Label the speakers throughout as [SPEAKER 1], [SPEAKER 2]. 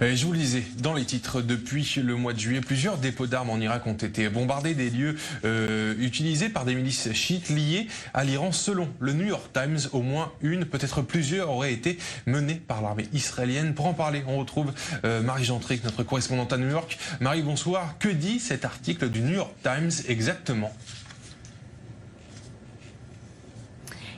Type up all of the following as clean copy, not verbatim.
[SPEAKER 1] Je vous le disais, dans les titres, depuis le mois de juillet, plusieurs dépôts d'armes en Irak ont été bombardés, des lieux utilisés par des milices chiites liées à l'Iran. Selon le New York Times, au moins une, peut-être plusieurs, auraient été menées par l'armée israélienne. Pour en parler, on retrouve Marie Gentric, notre correspondante à New York. Marie, bonsoir. Que dit cet article du New York Times exactement ?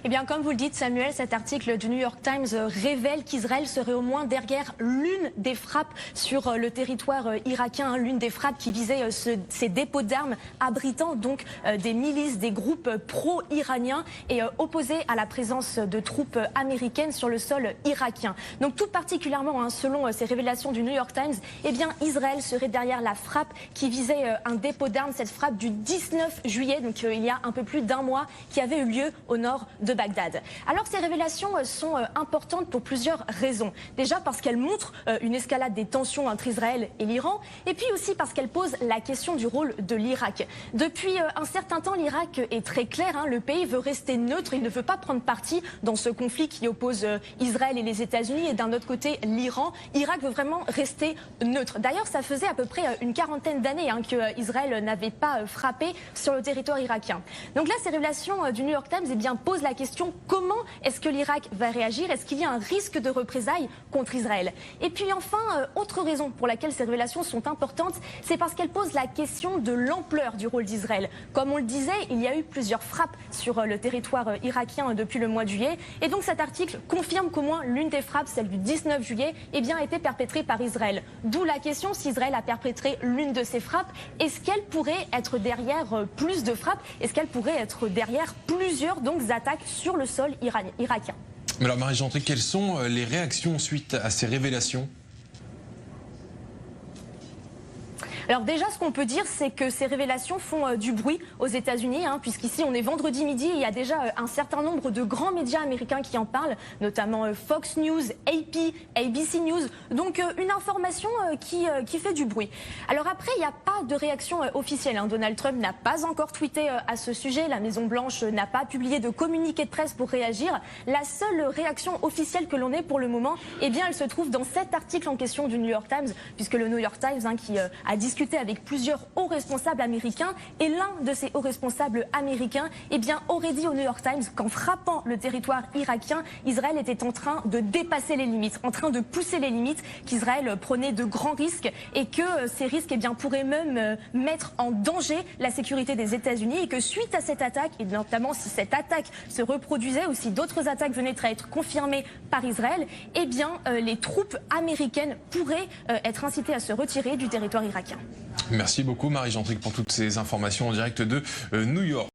[SPEAKER 2] Eh bien, comme vous le dites, Samuel, cet article du New York Times révèle qu'Israël serait au moins derrière l'une des frappes sur le territoire irakien, l'une des frappes qui visait ces dépôts d'armes abritant donc des milices, des groupes pro-iraniens et opposés à la présence de troupes américaines sur le sol irakien. Donc, tout particulièrement, selon ces révélations du New York Times, eh bien, Israël serait derrière la frappe qui visait un dépôt d'armes, cette frappe du 19 juillet, donc il y a un peu plus d'un mois, qui avait eu lieu au nord de Bagdad. Alors ces révélations sont importantes pour plusieurs raisons. Déjà parce qu'elles montrent une escalade des tensions entre Israël et l'Iran, et puis aussi parce qu'elles posent la question du rôle de l'Irak. Depuis un certain temps, l'Irak est très clair, le pays veut rester neutre, il ne veut pas prendre parti dans ce conflit qui oppose Israël et les États-Unis, et d'un autre côté l'Iran. L'Irak veut vraiment rester neutre. D'ailleurs, ça faisait à peu près une quarantaine d'années que Israël n'avait pas frappé sur le territoire irakien. Donc là, ces révélations du New York Times posent la question: comment est-ce que l'Irak va réagir? Est-ce qu'il y a un risque de représailles contre Israël? Et puis enfin, autre raison pour laquelle ces révélations sont importantes, c'est parce qu'elles posent la question de l'ampleur du rôle d'Israël. Comme on le disait, il y a eu plusieurs frappes sur le territoire irakien depuis le mois de juillet. Et donc cet article confirme qu'au moins l'une des frappes, celle du 19 juillet, a été perpétrée par Israël. D'où la question: si Israël a perpétré l'une de ces frappes, est-ce qu'elle pourrait être derrière plus de frappes? Est-ce qu'elle pourrait être derrière plusieurs attaques sur le sol irakien?
[SPEAKER 1] Alors Marie Gentric, quelles sont les réactions suite à ces révélations ?
[SPEAKER 2] Alors déjà, ce qu'on peut dire, c'est que ces révélations font du bruit aux États-Unis, puisqu'ici on est vendredi midi, il y a déjà un certain nombre de grands médias américains qui en parlent, notamment Fox News, AP, ABC News, donc une information qui fait du bruit. Alors après, il n'y a pas de réaction officielle. Donald Trump n'a pas encore tweeté à ce sujet, la Maison-Blanche n'a pas publié de communiqué de presse pour réagir. La seule réaction officielle que l'on ait pour le moment, elle se trouve dans cet article en question du New York Times, puisque le New York Times qui a discuté avec plusieurs hauts responsables américains, et l'un de ces hauts responsables américains aurait dit au New York Times qu'en frappant le territoire irakien, Israël était en train de dépasser les limites, en train de pousser les limites, qu'Israël prenait de grands risques et que ces risques pourraient même mettre en danger la sécurité des États-Unis, et que suite à cette attaque, et notamment si cette attaque se reproduisait ou si d'autres attaques venaient à être confirmées par Israël, les troupes américaines pourraient être incitées à se retirer du territoire irakien.
[SPEAKER 1] Merci beaucoup Marie Gentric pour toutes ces informations en direct de New York.